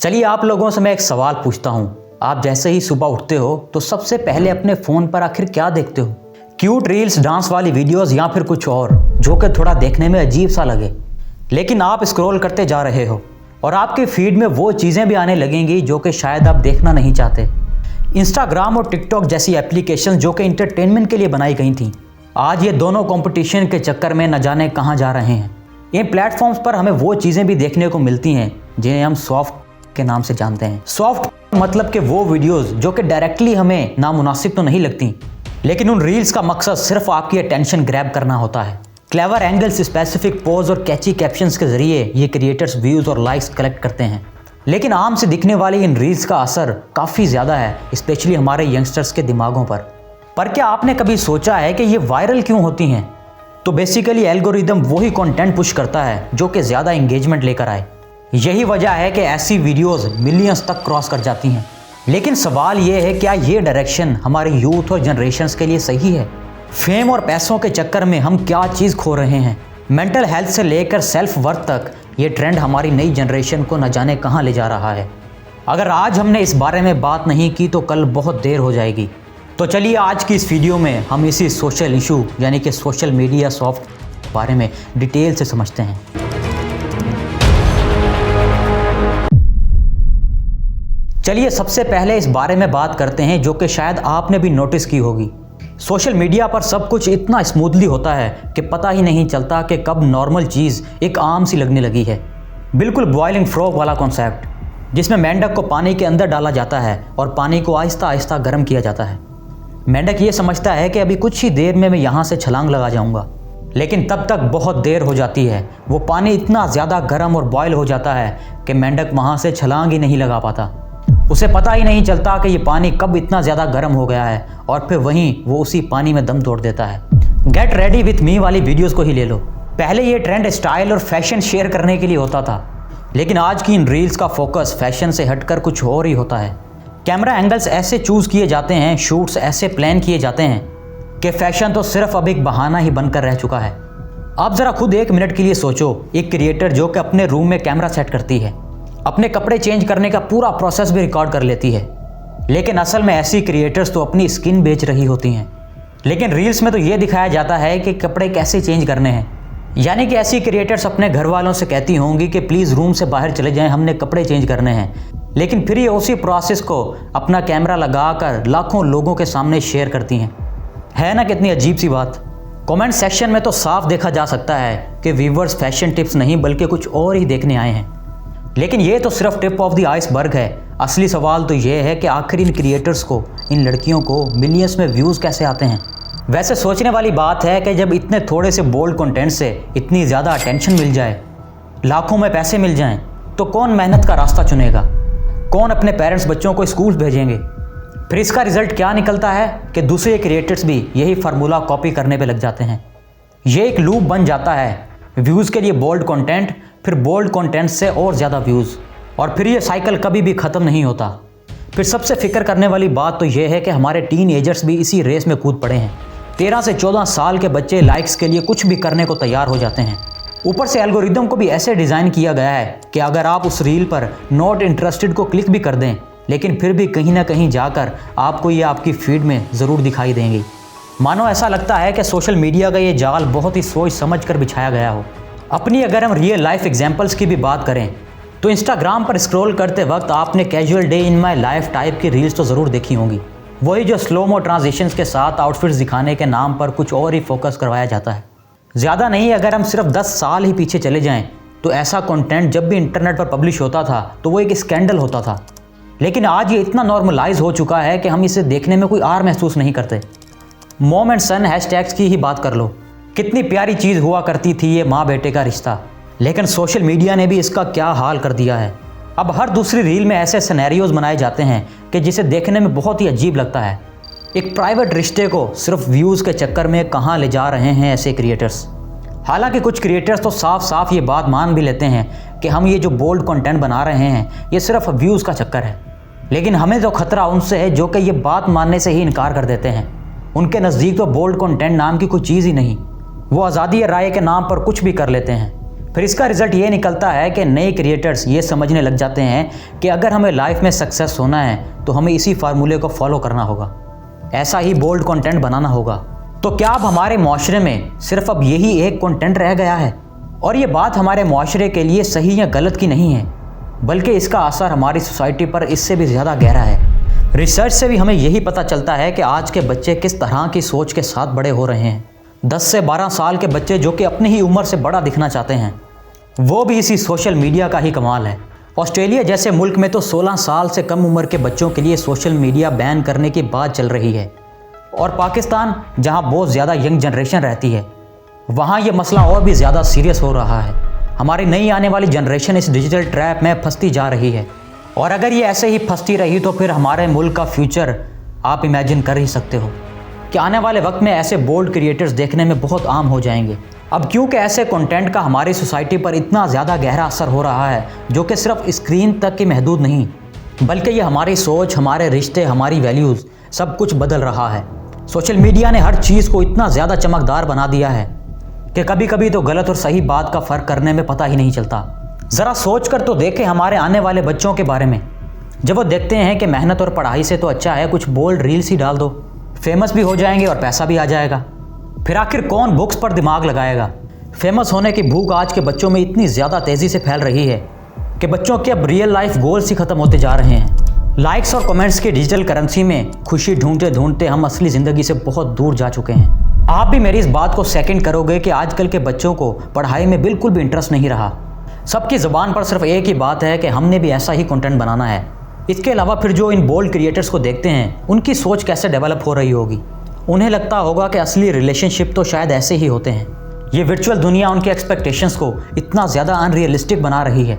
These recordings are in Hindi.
चलिए आप लोगों से मैं एक सवाल पूछता हूँ। आप जैसे ही सुबह उठते हो तो सबसे पहले अपने फ़ोन पर आखिर क्या देखते हो? क्यूट रील्स, डांस वाली वीडियोस या फिर कुछ और जो कि थोड़ा देखने में अजीब सा लगे, लेकिन आप स्क्रॉल करते जा रहे हो और आपके फीड में वो चीज़ें भी आने लगेंगी जो कि शायद आप देखना नहीं चाहते। इंस्टाग्राम और टिकटॉक जैसी एप्लीकेशन जो कि इंटरटेनमेंट के लिए बनाई गई थी, आज ये दोनों कंपटीशन के चक्कर में न जाने कहाँ जा रहे हैं। इन प्लेटफॉर्म्स पर हमें वो चीज़ें भी देखने को मिलती हैं जिन्हें हम सॉफ्ट के नाम से जानते हैं। सॉफ्ट मतलब कि वो वीडियोस जो कि डायरेक्टली हमें नामुनासिब तो नहीं लगती, लेकिन उन रील्स का मकसद सिर्फ आपकी अटेंशन ग्रैब करना होता है। क्लेवर एंगल्स, स्पेसिफिक पोज और कैची कैप्शंस के जरिए ये क्रिएटर्स व्यूज़ और लाइक्स कलेक्ट करते हैं। लेकिन आम से दिखने वाली इन रील्स का असर काफ़ी ज़्यादा है, स्पेशली हमारे यंगस्टर्स के दिमागों पर क्या आपने कभी सोचा है कि ये वायरल क्यों होती हैं? तो बेसिकली एल्गोरिदम वही कंटेंट पुश करता है जो कि ज़्यादा एंगेजमेंट लेकर आए। यही वजह है कि ऐसी वीडियोस मिलियंस तक क्रॉस कर जाती हैं। लेकिन सवाल ये है, क्या ये डायरेक्शन हमारे यूथ और जनरेशन्स के लिए सही है? फेम और पैसों के चक्कर में हम क्या चीज़ खो रहे हैं? मेंटल हेल्थ से लेकर सेल्फ वर्थ तक ये ट्रेंड हमारी नई जनरेशन को न जाने कहाँ ले जा रहा है। अगर आज हमने इस बारे में बात नहीं की तो कल बहुत देर हो जाएगी। तो चलिए आज की इस वीडियो में हम इसी सोशल इशू यानी कि सोशल मीडिया सॉफ्ट बारे में डिटेल से समझते हैं। चलिए सबसे पहले इस बारे में बात करते हैं जो कि शायद आपने भी नोटिस की होगी। सोशल मीडिया पर सब कुछ इतना स्मूथली होता है कि पता ही नहीं चलता कि कब नॉर्मल चीज़ एक आम सी लगने लगी है। बिल्कुल बॉइलिंग फ्रॉग वाला कॉन्सेप्ट, जिसमें मेंढक को पानी के अंदर डाला जाता है और पानी को आहिस्ता आहिस्ता गर्म किया जाता है। मेंढक ये समझता है कि अभी कुछ ही देर में मैं यहाँ से छलांग लगा जाऊँगा, लेकिन तब तक बहुत देर हो जाती है। वो पानी इतना ज़्यादा गर्म और बॉयल हो जाता है कि मेंढक वहाँ से छलांग ही नहीं लगा पाता। उसे पता ही नहीं चलता कि ये पानी कब इतना ज़्यादा गर्म हो गया है और फिर वहीं वो उसी पानी में दम तोड़ देता है। गेट रेडी विथ मी वाली वीडियोस को ही ले लो। पहले ये ट्रेंड स्टाइल और फैशन शेयर करने के लिए होता था, लेकिन आज की इन रील्स का फोकस फैशन से हटकर कुछ और ही होता है। कैमरा एंगल्स ऐसे चूज़ किए जाते हैं, शूट्स ऐसे प्लान किए जाते हैं कि फैशन तो सिर्फ अब एक बहाना ही बनकर रह चुका है। आप ज़रा खुद एक मिनट के लिए सोचो, एक क्रिएटर जो कि अपने रूम में कैमरा सेट करती है, अपने कपड़े चेंज करने का पूरा प्रोसेस भी रिकॉर्ड कर लेती है, लेकिन असल में ऐसी क्रिएटर्स तो अपनी स्किन बेच रही होती हैं। लेकिन रील्स में तो ये दिखाया जाता है कि कपड़े कैसे चेंज करने हैं। यानी कि ऐसी क्रिएटर्स अपने घर वालों से कहती होंगी कि प्लीज़ रूम से बाहर चले जाएं, हमने कपड़े चेंज करने हैं, लेकिन फिर ये उसी प्रोसेस को अपना कैमरा लगाकर लाखों लोगों के सामने शेयर करती हैं। है ना कितनी अजीब सी बात। कमेंट सेक्शन में तो साफ देखा जा सकता है कि व्यूअर्स फैशन टिप्स नहीं बल्कि कुछ और ही देखने आए हैं। लेकिन ये तो सिर्फ टिप ऑफ द आइसबर्ग है। असली सवाल तो ये है कि आखिर इन क्रिएटर्स को, इन लड़कियों को मिलियंस में व्यूज़ कैसे आते हैं? वैसे सोचने वाली बात है कि जब इतने थोड़े से बोल्ड कंटेंट से इतनी ज़्यादा अटेंशन मिल जाए, लाखों में पैसे मिल जाएं, तो कौन मेहनत का रास्ता चुनेगा? कौन अपने पेरेंट्स बच्चों को स्कूल भेजेंगे? फिर इसका रिजल्ट क्या निकलता है कि दूसरे क्रिएटर्स भी यही फार्मूला कॉपी करने पे लग जाते हैं। ये एक लूप बन जाता है, व्यूज़ के लिए बोल्ड कंटेंट, फिर बोल्ड कंटेंट से और ज़्यादा व्यूज़, और फिर ये साइकिल कभी भी ख़त्म नहीं होता। फिर सबसे फिक्र करने वाली बात तो ये है कि हमारे टीन एजर्स भी इसी रेस में कूद पड़े हैं। 13 से 14 साल के बच्चे लाइक्स के लिए कुछ भी करने को तैयार हो जाते हैं। ऊपर से एल्गोरिदम को भी ऐसे डिज़ाइन किया गया है कि अगर आप उस रील पर नॉट इंटरेस्टेड को क्लिक भी कर दें, लेकिन फिर भी कहीं ना कहीं जाकर आपको ये आपकी फीड में ज़रूर दिखाई देंगी। मानो ऐसा लगता है कि सोशल मीडिया का ये जाल बहुत ही सोच समझ कर बिछाया गया हो। अपनी अगर हम रियल लाइफ एग्जांपल्स की भी बात करें तो इंस्टाग्राम पर स्क्रॉल करते वक्त आपने casual day in my life type की रील्स तो ज़रूर देखी होंगी। वही जो स्लो मो ट्रांजिशंस के साथ आउटफिट्स दिखाने के नाम पर कुछ और ही फोकस करवाया जाता है। ज़्यादा नहीं, अगर हम सिर्फ 10 साल ही पीछे चले जाएं तो ऐसा कंटेंट जब भी इंटरनेट पर पब्लिश होता था तो वो एक स्कैंडल होता था। लेकिन आज ये इतना नॉर्मलाइज हो चुका है कि हम इसे देखने में कोई आर महसूस नहीं करते। मॉम एंड सन हैशटैग्स की ही बात कर लो, कितनी प्यारी चीज़ हुआ करती थी ये माँ बेटे का रिश्ता, लेकिन सोशल मीडिया ने भी इसका क्या हाल कर दिया है। अब हर दूसरी रील में ऐसे सिनेरियोज बनाए जाते हैं कि जिसे देखने में बहुत ही अजीब लगता है। एक प्राइवेट रिश्ते को सिर्फ व्यूज़ के चक्कर में कहाँ ले जा रहे हैं ऐसे क्रिएटर्स। हालांकि कुछ क्रिएटर्स तो साफ साफ ये बात मान भी लेते हैं कि हम ये जो बोल्ड कंटेंट बना रहे हैं ये सिर्फ व्यूज़ का चक्कर है, लेकिन हमें तो खतरा उनसे है जो कि ये बात मानने से ही इनकार कर देते हैं। उनके नज़दीक तो बोल्ड कंटेंट नाम की कोई चीज़ ही नहीं, वो आज़ादी राय के नाम पर कुछ भी कर लेते हैं। फिर इसका रिजल्ट ये निकलता है कि नए क्रिएटर्स ये समझने लग जाते हैं कि अगर हमें लाइफ में सक्सेस होना है तो हमें इसी फार्मूले को फॉलो करना होगा, ऐसा ही बोल्ड कंटेंट बनाना होगा। तो क्या अब हमारे माशरे में सिर्फ अब यही एक कंटेंट रह गया है? और ये बात हमारे माशरे के लिए सही या गलत की नहीं है, बल्कि इसका असर हमारी सोसाइटी पर इससे भी ज़्यादा गहरा है। रिसर्च से भी हमें यही पता चलता है कि आज के बच्चे किस तरह की सोच के साथ बड़े हो रहे हैं। 10 से 12 साल के बच्चे जो कि अपनी ही उम्र से बड़ा दिखना चाहते हैं, वो भी इसी सोशल मीडिया का ही कमाल है। ऑस्ट्रेलिया जैसे मुल्क में तो 16 साल से कम उम्र के बच्चों के लिए सोशल मीडिया बैन करने की बात चल रही है। और पाकिस्तान, जहां बहुत ज़्यादा यंग जनरेशन रहती है, वहां ये मसला और भी ज़्यादा सीरियस हो रहा है। हमारी नई आने वाली जनरेशन इस डिजिटल ट्रैप में फंसती जा रही है, और अगर ये ऐसे ही फंसती रही तो फिर हमारे मुल्क का फ्यूचर आप इमेजिन कर ही सकते हो कि आने वाले वक्त में ऐसे बोल्ड क्रिएटर्स देखने में बहुत आम हो जाएंगे। अब क्योंकि ऐसे कंटेंट का हमारी सोसाइटी पर इतना ज़्यादा गहरा असर हो रहा है, जो कि सिर्फ स्क्रीन तक ही महदूद नहीं, बल्कि ये हमारी सोच, हमारे रिश्ते, हमारी वैल्यूज़ सब कुछ बदल रहा है। सोशल मीडिया ने हर चीज़ को इतना ज़्यादा चमकदार बना दिया है कि कभी कभी तो गलत और सही बात का फ़र्क करने में पता ही नहीं चलता। ज़रा सोच कर तो देखें हमारे आने वाले बच्चों के बारे में। जब वो देखते हैं कि मेहनत और पढ़ाई से तो अच्छा है कुछ बोल्ड रील्स ही डाल दो, फेमस भी हो जाएंगे और पैसा भी आ जाएगा, फिर आखिर कौन बुक्स पर दिमाग लगाएगा? फेमस होने की भूख आज के बच्चों में इतनी ज़्यादा तेज़ी से फैल रही है कि बच्चों के अब रियल लाइफ गोल्स ही ख़त्म होते जा रहे हैं। लाइक्स और कमेंट्स की डिजिटल करेंसी में खुशी ढूंढते ढूंढते हम असली ज़िंदगी से बहुत दूर जा चुके हैं। आप भी मेरी इस बात को सेकंड करोगे कि आजकल के बच्चों को पढ़ाई में बिल्कुल भी इंटरेस्ट नहीं रहा। सबकी ज़बान पर सिर्फ एक ही बात है कि हमने भी ऐसा ही कंटेंट बनाना है। इसके अलावा फिर जो इन बोल्ड क्रिएटर्स को देखते हैं, उनकी सोच कैसे डेवलप हो रही होगी। उन्हें लगता होगा कि असली रिलेशनशिप तो शायद ऐसे ही होते हैं। ये वर्चुअल दुनिया उनके एक्सपेक्टेशंस को इतना ज़्यादा अनरियलिस्टिक बना रही है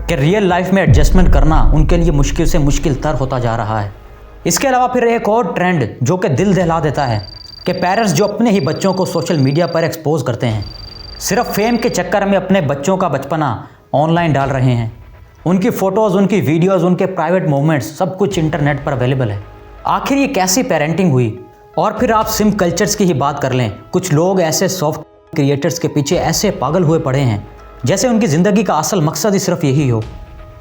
कि रियल लाइफ में एडजस्टमेंट करना उनके लिए मुश्किल से मुश्किल तर होता जा रहा है। इसके अलावा फिर एक और ट्रेंड जो कि दिल दहला देता है कि पेरेंट्स जो अपने ही बच्चों को सोशल मीडिया पर एक्सपोज करते हैं, सिर्फ फेम के चक्कर में अपने बच्चों का बचपना ऑनलाइन डाल रहे हैं। उनकी फ़ोटोज़, उनकी वीडियोज़, उनके प्राइवेट मोमेंट्स सब कुछ इंटरनेट पर अवेलेबल है। आखिर ये कैसी पेरेंटिंग हुई? और फिर आप सिम कल्चर्स की ही बात कर लें, कुछ लोग ऐसे सॉफ्ट क्रिएटर्स के पीछे ऐसे पागल हुए पड़े हैं जैसे उनकी ज़िंदगी का असल मकसद ही सिर्फ यही हो।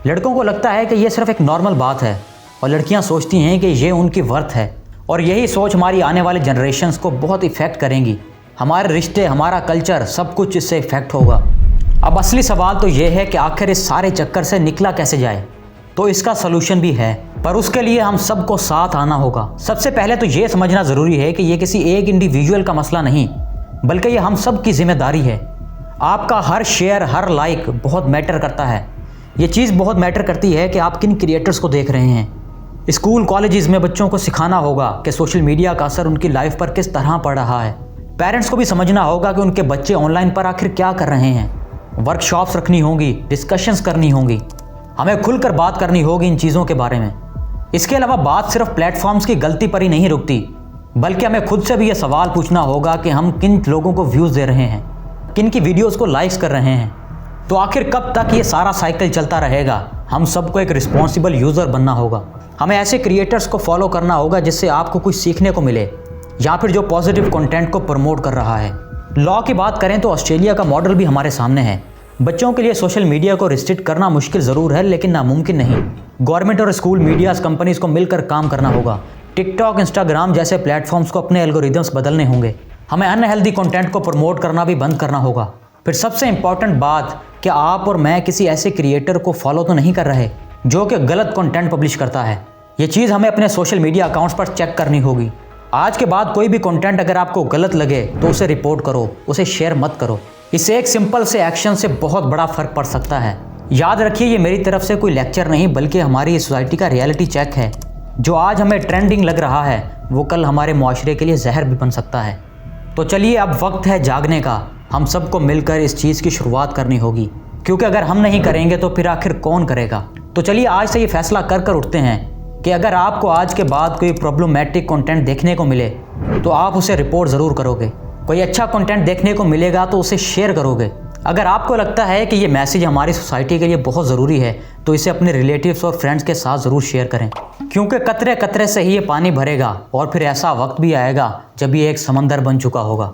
लड़कों को लगता है कि ये सिर्फ एक नॉर्मल बात है और लड़कियां सोचती हैं कि ये उनकी वर्थ है, और यही सोच हमारी आने वाली जनरेशन्स को बहुत इफ़ेक्ट करेंगी। हमारे रिश्ते, हमारा कल्चर, सब कुछ इससे इफ़ेक्ट होगा। अब असली सवाल तो ये है कि आखिर इस सारे चक्कर से निकला कैसे जाए। तो इसका सलूशन भी है, पर उसके लिए हम सबको साथ आना होगा। सबसे पहले तो ये समझना ज़रूरी है कि ये किसी एक इंडिविजुअल का मसला नहीं, बल्कि ये हम सब की जिम्मेदारी है। आपका हर शेयर, हर लाइक बहुत मैटर करता है। ये चीज़ बहुत मैटर करती है कि आप किन क्रिएटर्स को देख रहे हैं। स्कूल कॉलेजेस में बच्चों को सिखाना होगा कि सोशल मीडिया का असर उनकी लाइफ पर किस तरह पड़ रहा है। पेरेंट्स को भी समझना होगा कि उनके बच्चे ऑनलाइन पर आखिर क्या कर रहे हैं। वर्कशॉप्स रखनी होंगी, डिस्कशंस करनी होंगी, हमें खुलकर बात करनी होगी इन चीज़ों के बारे में। इसके अलावा बात सिर्फ प्लेटफॉर्म्स की गलती पर ही नहीं रुकती, बल्कि हमें खुद से भी ये सवाल पूछना होगा कि हम किन लोगों को व्यूज़ दे रहे हैं, किन की वीडियोज़ को लाइक्स कर रहे हैं। तो आखिर कब तक ये सारा साइकिल चलता रहेगा? हम सबको एक रिस्पॉन्सिबल यूज़र बनना होगा। हमें ऐसे क्रिएटर्स को फॉलो करना होगा जिससे आपको कुछ सीखने को मिले, या फिर जो पॉजिटिव कंटेंट को प्रमोट कर रहा है। लॉ की बात करें तो ऑस्ट्रेलिया का मॉडल भी हमारे सामने है। बच्चों के लिए सोशल मीडिया को रिस्ट्रिक्ट करना मुश्किल ज़रूर है, लेकिन नामुमकिन नहीं। गवर्नमेंट और स्कूल मीडियाज़ कंपनीज़ को मिलकर काम करना होगा। टिकटॉक, इंस्टाग्राम जैसे प्लेटफॉर्म्स को अपने एल्गोरिदम्स बदलने होंगे। हमें अनहेल्दी कंटेंट को प्रमोट करना भी बंद करना होगा। फिर सबसे इम्पॉर्टेंट बात कि आप और मैं किसी ऐसे क्रिएटर को फॉलो तो नहीं कर रहे जो कि गलत कंटेंट पब्लिश करता है। ये चीज़ हमें अपने सोशल मीडिया अकाउंट्स पर चेक करनी होगी। आज के बाद कोई भी कंटेंट अगर आपको गलत लगे तो उसे रिपोर्ट करो, उसे शेयर मत करो। इससे एक सिंपल से एक्शन से बहुत बड़ा फ़र्क पड़ सकता है। याद रखिए, ये मेरी तरफ से कोई लेक्चर नहीं, बल्कि हमारी सोसाइटी का रियलिटी चेक है। जो आज हमें ट्रेंडिंग लग रहा है वो कल हमारे मुआशरे के लिए जहर भी बन सकता है। तो चलिए, अब वक्त है जागने का। हम सबको मिलकर इस चीज़ की शुरुआत करनी होगी, क्योंकि अगर हम नहीं करेंगे तो फिर आखिर कौन करेगा। तो चलिए आज से ये फैसला कर उठते हैं कि अगर आपको आज के बाद कोई प्रॉब्लमैटिक कंटेंट देखने को मिले तो आप उसे रिपोर्ट ज़रूर करोगे। कोई अच्छा कंटेंट देखने को मिलेगा तो उसे शेयर करोगे। अगर आपको लगता है कि ये मैसेज हमारी सोसाइटी के लिए बहुत ज़रूरी है तो इसे अपने रिलेटिव्स और फ्रेंड्स के साथ ज़रूर शेयर करें, क्योंकि कतरे कतरे से ही ये पानी भरेगा और फिर ऐसा वक्त भी आएगा जब ये एक समंदर बन चुका होगा।